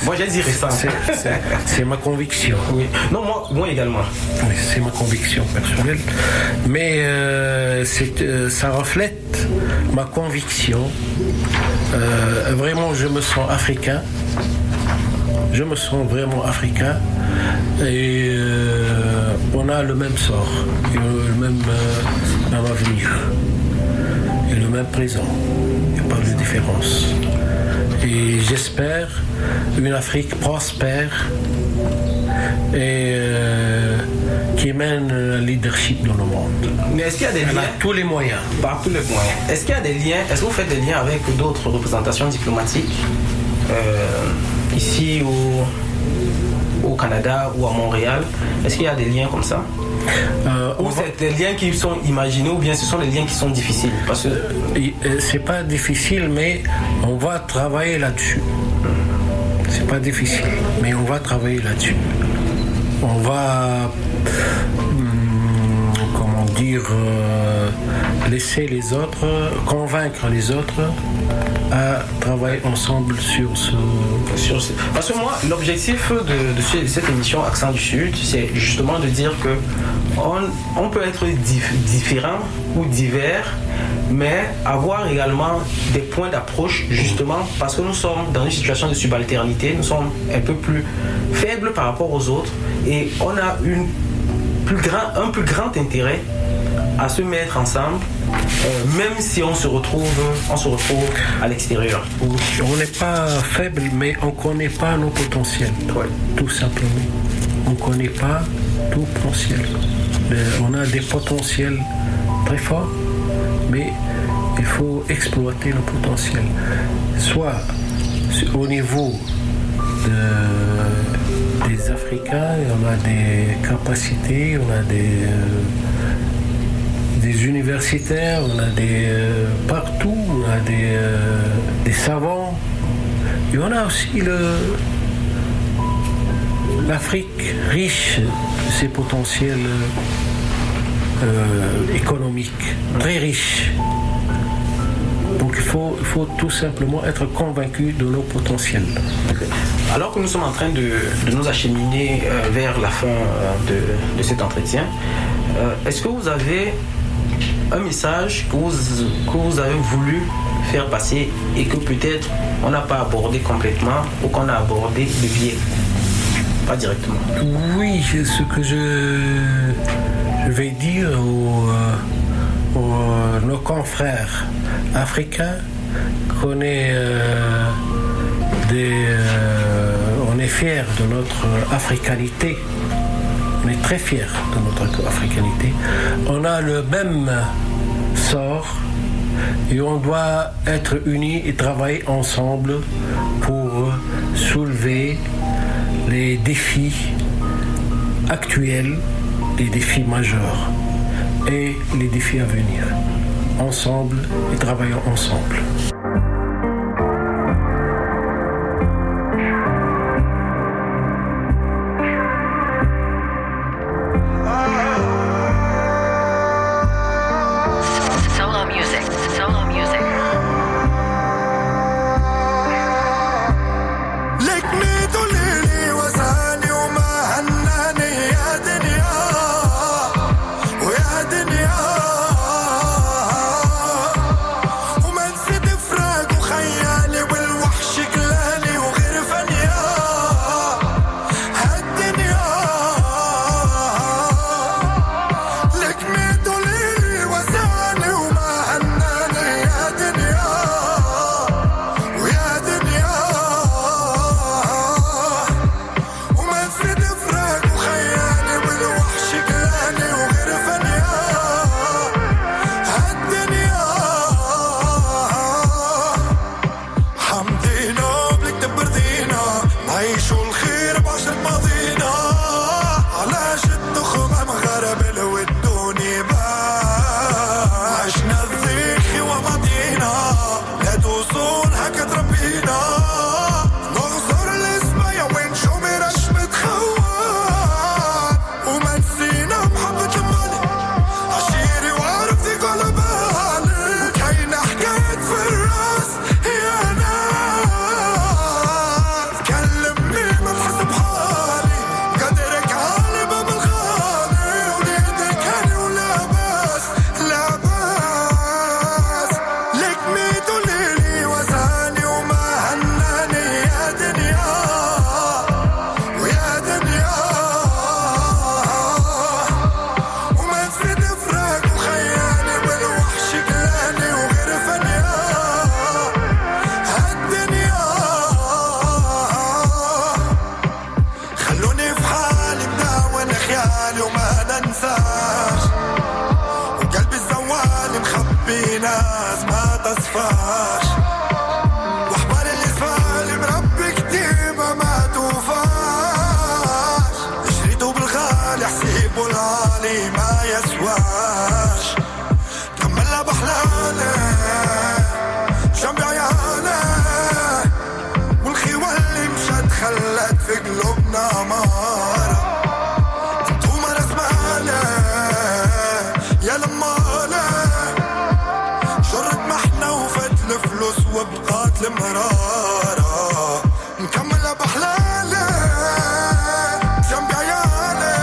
Moi, j'ai dit récent. C'est ma conviction. Oui. Non, moi également. Oui, c'est ma conviction personnelle. Mais ça reflète ma conviction. Vraiment, je me sens africain. Je me sens vraiment africain et on a le même sort, et le même avenir et le même présent. Il n'y a pas de différence. Et j'espère une Afrique prospère et qui mène le leadership dans le monde. Mais est-ce qu'il y a des liens? Elle a tous les moyens. Par tous les moyens. Est-ce qu'il y a des liens? Est-ce que vous faites des liens avec d'autres représentations diplomatiques ici au Canada? Canada ou à Montréal? Est-ce qu'il y a des liens comme ça? Ou c'est des liens qui sont imaginés ou bien ce sont des liens qui sont difficiles? Parce que c'est pas difficile, mais on va travailler là-dessus. C'est pas difficile, mais on va travailler là-dessus. On va, laisser les autres, convaincre les autres à travailler ensemble sur ce... Parce que moi, l'objectif de cette émission Accent du Sud, c'est justement de dire que on peut être différent ou divers, mais avoir également des points d'approche, justement parce que nous sommes dans une situation de subalternité, nous sommes un peu plus faibles par rapport aux autres et on a un plus grand intérêt à se mettre ensemble, même si on se retrouve à l'extérieur. On n'est pas faible, mais on ne connaît pas nos potentiels, tout simplement. On ne connaît pas tout potentiel. On a des potentiels très forts, mais il faut exploiter le potentiel. Soit au niveau des Africains, on a des capacités, on a des universitaires, on a partout, on a des savants. Et on a aussi l'Afrique riche de ses potentiels économiques, très riche. Donc il faut tout simplement être convaincu de nos potentiels. Alors que nous sommes en train de nous acheminer vers la fin de cet entretien, est-ce que vous avez un message que vous avez voulu faire passer et que peut-être on n'a pas abordé complètement ou qu'on a abordé de biais, pas directement? Oui, ce que je vais dire nos confrères africains, qu'on est on est fiers de notre africanité. On est très fiers de notre africanité. On a le même sort et on doit être unis et travailler ensemble pour soulever les défis actuels, les défis majeurs et les défis à venir. Ensemble et travaillons ensemble. قد يسواش كملها بحلالة جنبي عيالة والخيوة اللي مشت خلت في قلوبنا عمارة انتوما راس مالة يا لمالة شرت محنا وفات الفلوس وبقات المرارة مكملة بحلالة جنبي عيالة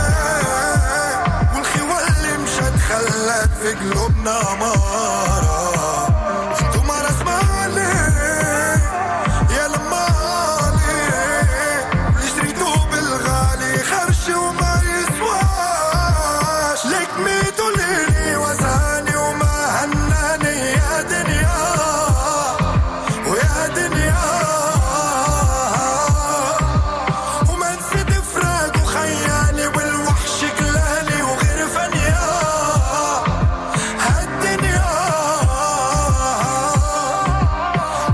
والخيوة اللي مشت خلت في قلوبنا عمارة انتوما راس مالي يا لمالي اللي شريتوه بالغالي خرشي وما يسواش ليك ميتوا ليلي وزاني وما هناني يا دنيا ويا دنيا وما نسيت فراق وخيالي والوحش كلاني وغير فنيا هالدنيا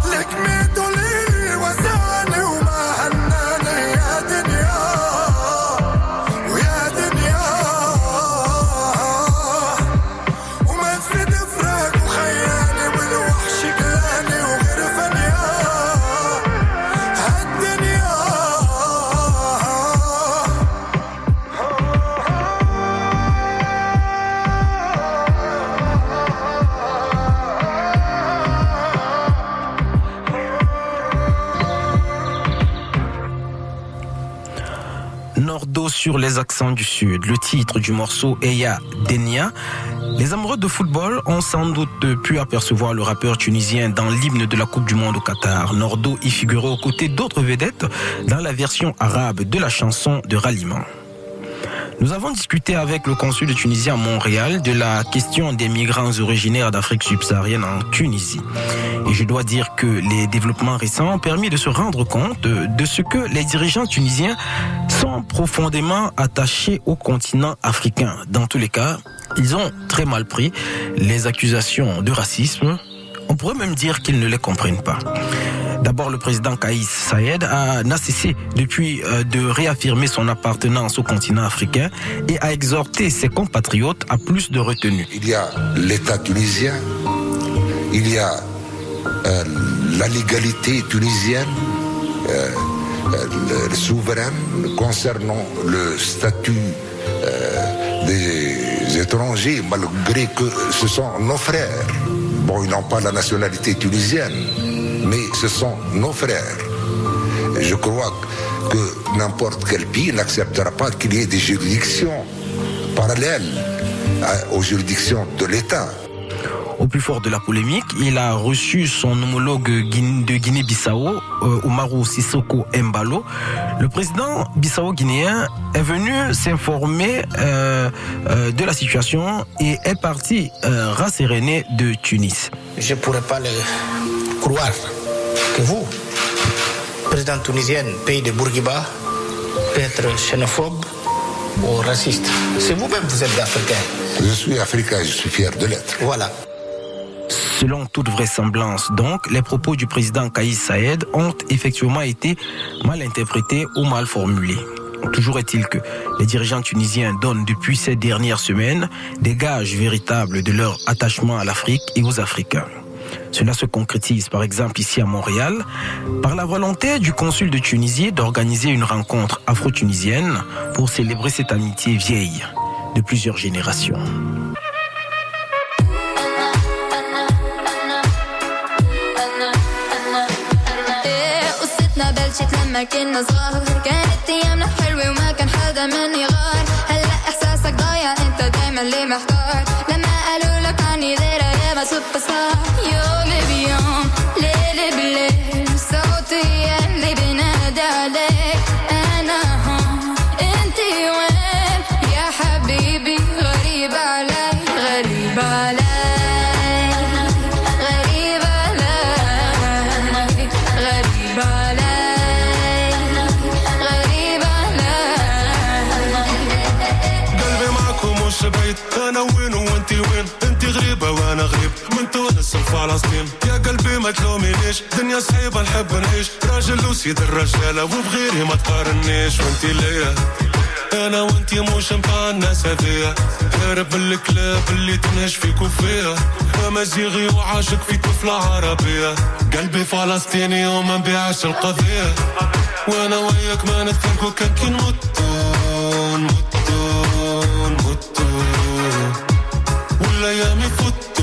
لك ميتوا ليلي وزاني وما هناني يا دنيا ويا دنيا وما نسيت فراق وخيالي والوحش كلاني وغير فنيا هالدنيا Nordo sur les accents du Sud, le titre du morceau Eya Denia. Les amoureux de football ont sans doute pu apercevoir le rappeur tunisien dans l'hymne de la Coupe du Monde au Qatar. Nordo y figurait aux côtés d'autres vedettes dans la version arabe de la chanson de ralliement. Nous avons discuté avec le consul de Tunisie à Montréal de la question des migrants originaires d'Afrique subsaharienne en Tunisie. Et je dois dire que les développements récents ont permis de se rendre compte de ce que les dirigeants tunisiens sont profondément attachés au continent africain. Dans tous les cas, ils ont très mal pris les accusations de racisme. On pourrait même dire qu'ils ne les comprennent pas. D'abord, le président Kais Saied n'a cessé depuis de réaffirmer son appartenance au continent africain et a exhorté ses compatriotes à plus de retenue. Il y a l'État tunisien, il y a la légalité tunisienne, le souverain concernant le statut des étrangers, malgré que ce sont nos frères. Bon, ils n'ont pas la nationalité tunisienne, mais ce sont nos frères. Et je crois que n'importe quel pays n'acceptera pas qu'il y ait des juridictions parallèles aux juridictions de l'État. Au plus fort de la polémique, il a reçu son homologue de Guinée-Bissau, Umaru Sissoko Embalo. Le président bissau-guinéen est venu s'informer de la situation et est parti rasséréné de Tunis. Je ne pourrais pas le croire que vous, président tunisien, pays de Bourguiba, peut être xénophobe ou raciste. C'est vous-même, vous êtes africain. Je suis africain, je suis fier de l'être. Voilà. Selon toute vraisemblance, donc, les propos du président Kais Saied ont effectivement été mal interprétés ou mal formulés. Toujours est-il que les dirigeants tunisiens donnent depuis ces dernières semaines des gages véritables de leur attachement à l'Afrique et aux Africains. Cela se concrétise par exemple ici à Montréal par la volonté du consul de Tunisie d'organiser une rencontre afro-tunisienne pour célébrer cette amitié vieille de plusieurs générations. بلشت لما كنا صغار كانت ايامنا حلوه وما كان حدا مني غار هلا احساسك ضايع انت دايما اللي محتار لما قالوا لك عني غير يا ما سوبر ستار يوم بيوم ليل بليل صوتي اللي بينادي عليك انا هون انتي وين يا حبيبي غريب علي غريب علي بعيد انا وين وانتي وين انتي غريبه وانا غريب من تونس وفلسطين يا قلبي ما تلومينيش دنيا صعيبه نحب نعيش راجل وسيد الرجاله وبغيري ما تقارنيش وانتي ليا انا وانتي مش متاع الناس هذيا هرب من الكلاب اللي تنهش فيك وفيها مزيغي وعاشق في طفلة عربية قلبي فلسطيني وما نبيعش القضية وانا وياك ما نتفرقوا كان كي نموتو والايام يفوتو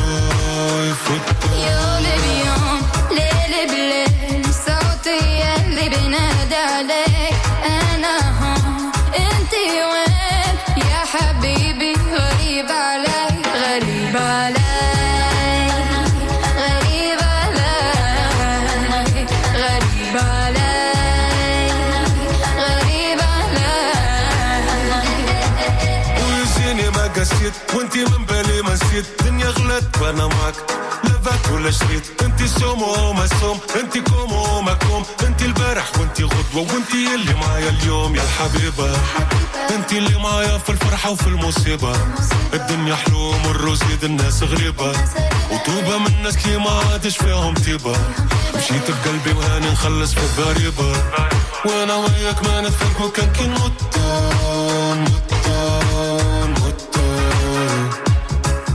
يوم بيوم ليل بليل صوتي اللي بينادى عليك انا هون انتي وين يا حبيبي غريب علي غريب علي غريب علي غريب علي غريب علي ويزيني ما قسيت وانتي من بالي ما نسيت دنيا غلط وانا معك لفات ولا شريت انتي سوم وما سوم انتي كوم وما كوم انتي البارح وانتي غدوة وانتي اللي معايا اليوم يا الحبيبة انتي اللي معايا في الفرحة وفي المصيبة الدنيا حلو مر وزيد الناس غريبة وطوبة من الناس اللي ما عادش فيهم طيبة مشيت بقلبي وهاني نخلص في الضريبة وانا وياك ما نتفرقوا كان كي نموتو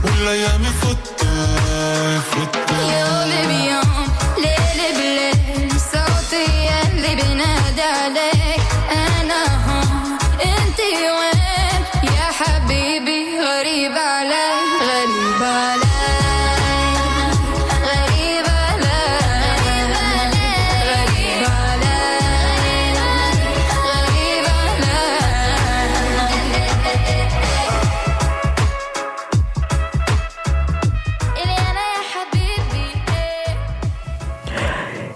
والايام يفوتو يوم بيوم ليل بليل صوتي اللي بينادى عليك انا هون انتي وين يا حبيبي غريب علي غريب علي غريب علي غريب علي غريب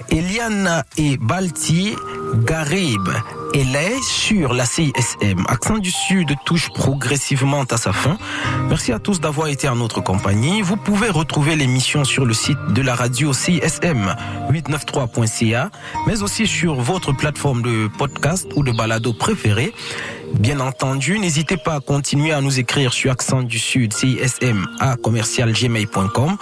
Eliana et Balti Garib. Elle est sur la CISM. Accent du Sud touche progressivement à sa fin. Merci à tous d'avoir été en notre compagnie. Vous pouvez retrouver l'émission sur le site de la radio CISM 893.ca, mais aussi sur votre plateforme de podcast ou de balado préférée. Bien entendu, n'hésitez pas à continuer à nous écrire sur Accent du Sud, CISM@gmail.com.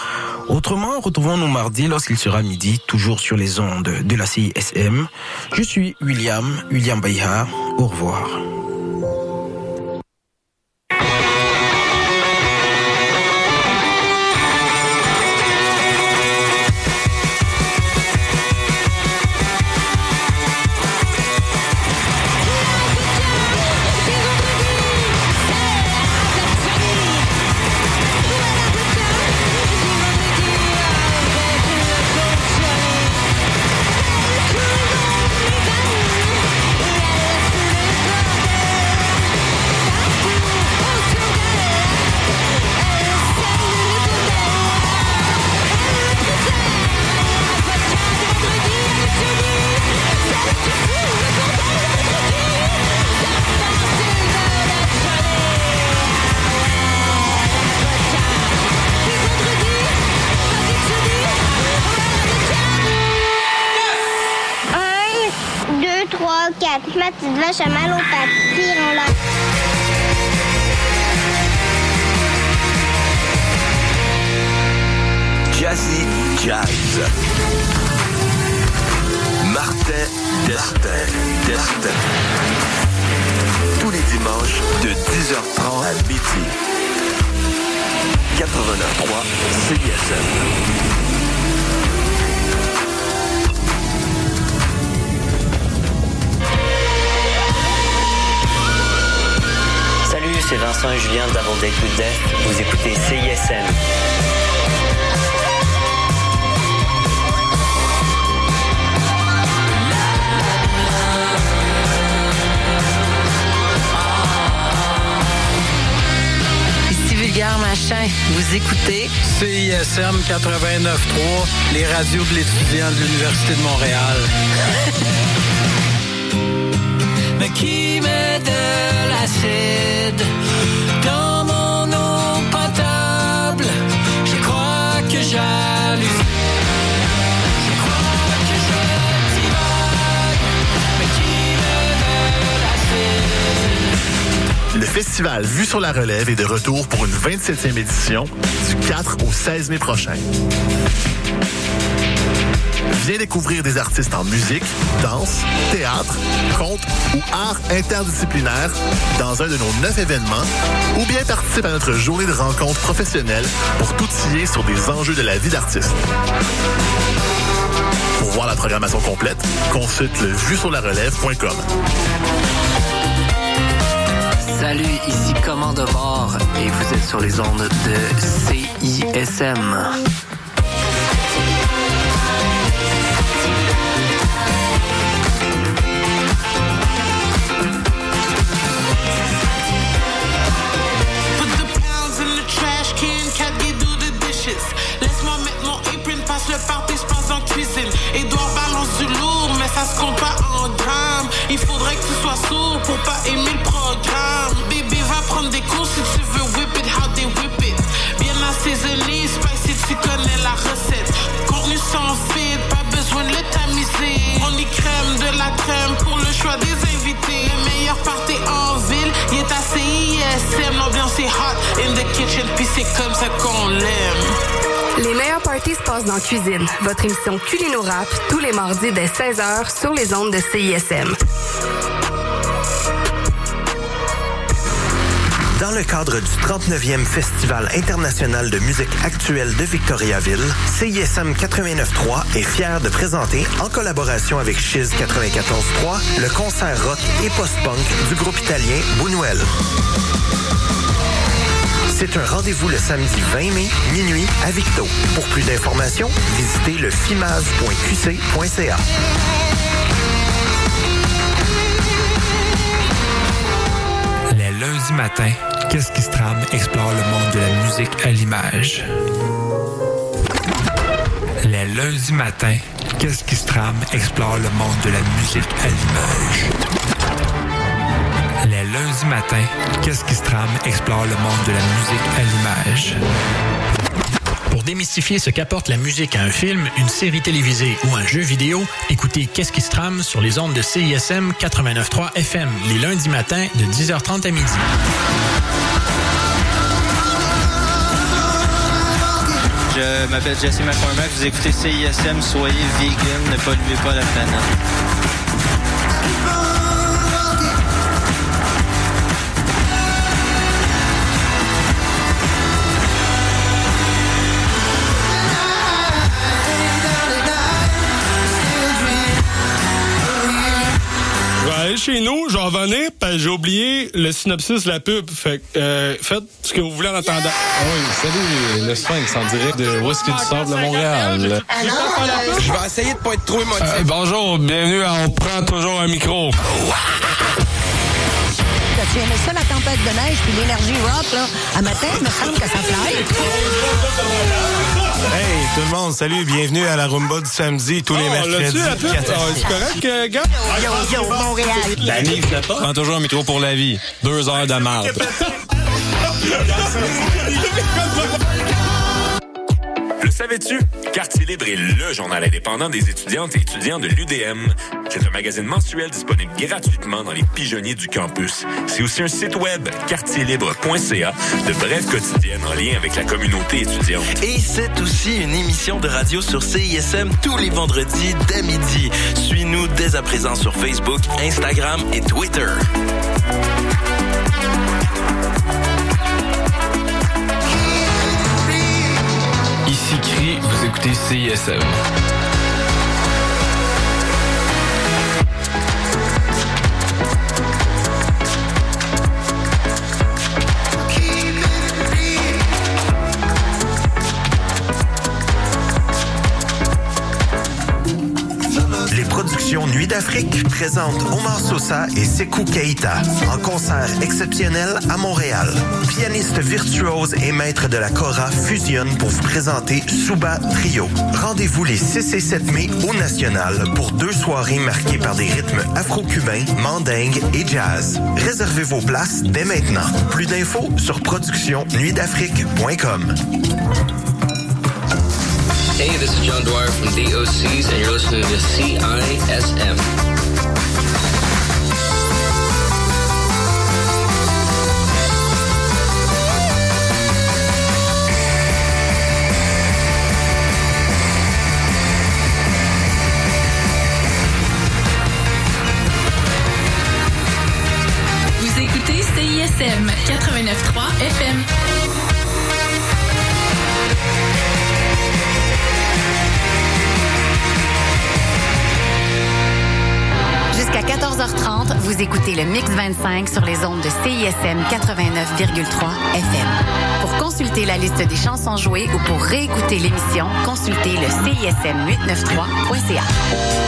Autrement, retrouvons-nous mardi lorsqu'il sera midi, toujours sur les ondes de la CISM. Je suis William Bayha. Au revoir. Ma petite vache a mal au papier en la... Jazzy Jazz. Martin Destin. Tous les dimanches de 10h30 à midi. 89.3 CISM. Salut, c'est Vincent et Julien d'Avant Day to Death. Vous écoutez CISM. Ici Vulgaire Machin, vous écoutez CISM 89.3, les radios de l'étudiant de l'Université de Montréal. Mais qui met de l'acide dans mon eau potable? Je crois que j'hallucine. Je crois que je divague. Mais qui met de l'acide? Le festival Vue sur la Relève est de retour pour une 27e édition du 4 au 16 mai prochain. Viens découvrir des artistes en musique, danse, théâtre, conte ou art interdisciplinaire dans un de nos 9 événements ou bien participe à notre journée de rencontres professionnelles pour tout tiller sur des enjeux de la vie d'artiste. Pour voir la programmation complète, consulte le vuesurlarelève.com. Salut, ici Commande de bord et vous êtes sur les ondes de CISM. Laisse-moi mettre mon apron, passe le party, se passe en cuisine. Edouard balance du lourd, mais ça se compte pas en grammes. Il faudrait que tu sois sourd pour pas aimer le programme. Bébé va prendre des cours si tu veux whip it, how they whip it. Bien assaisonné, spicy, tu connais la recette. Contenu sans fil, pas besoin de le tamiser. On y crème de la crème pour le choix des invités. Le meilleur party en ville, il est à CISM. L'ambiance est hot in the kitchen, puis c'est comme ça qu'on l'aime. Les meilleurs parties se passent dans la cuisine. Votre émission Culino-Rap, tous les mardis dès 16h sur les ondes de CISM. Dans le cadre du 39e Festival international de musique actuelle de Victoriaville, CISM 89.3 est fier de présenter, en collaboration avec Chiz 94.3, le concert rock et post-punk du groupe italien Buñuel. C'est un rendez-vous le samedi 20 mai, minuit, à Victo. Pour plus d'informations, visitez le fimaz.qc.ca. Les lundis matins, Qu'est-ce qui se trame explore le monde de la musique à l'image. Les lundis matins, Qu'est-ce qui se trame explore le monde de la musique à l'image. Les lundis matins, Qu'est-ce qui se trame explore le monde de la musique à l'image. Pour démystifier ce qu'apporte la musique à un film, une série télévisée ou un jeu vidéo, écoutez Qu'est-ce qui se trame sur les ondes de CISM 89.3 FM les lundis matins de 10h30 à midi. Je m'appelle Jesse McCormack, vous écoutez CISM, soyez vegan, ne polluez pas la planète. Chez nous, j'en revenais, parce j'ai oublié le synopsis de la pub. Fait que faites ce que vous voulez en attendant. Oui, salut, le Sphinx en direct de Whisky du Sable de Montréal. Je vais essayer de pas être trop émotif. Bonjour, bienvenue à On prend toujours un micro. Tu aimais ça, la tempête de neige, puis l'énergie rock, là? À matin, il me semble que ça fly. Hey, tout le monde, salut, bienvenue à la Rumba du samedi, tous les mercredis. C'est correct, gars? Yo, Montréal. La Nive fait pas. Prends toujours un métro pour la vie. 2 heures de marde. Le savais-tu? Quartier Libre est le journal indépendant des étudiantes et étudiants de l'UDM. C'est un magazine mensuel disponible gratuitement dans les pigeonniers du campus. C'est aussi un site web, quartierlibre.ca, de brèves quotidiennes en lien avec la communauté étudiante. Et c'est aussi une émission de radio sur CISM tous les vendredis dès midi. Suis-nous dès à présent sur Facebook, Instagram et Twitter. Ici Cri, vous écoutez CISM. Les productions Nuit d'Afrique présentent Omar Sosa et Sekou Keïta en concert exceptionnel à Montréal. Pianiste virtuose et maître de la kora fusionnent pour vous présenter Souba Trio. Rendez-vous les 6 et 7 mai au National pour 2 soirées marquées par des rythmes afro-cubains, mandingues et jazz. Réservez vos places dès maintenant. Plus d'infos sur productionnuitdafrique.com. Hey, this is John Dwyer from DOCs, and you're listening to CISM. CISM 89.3 FM. Jusqu'à 14h30, vous écoutez le Mix 25 sur les ondes de CISM 89,3 FM. Pour consulter la liste des chansons jouées ou pour réécouter l'émission, consultez le CISM893.ca.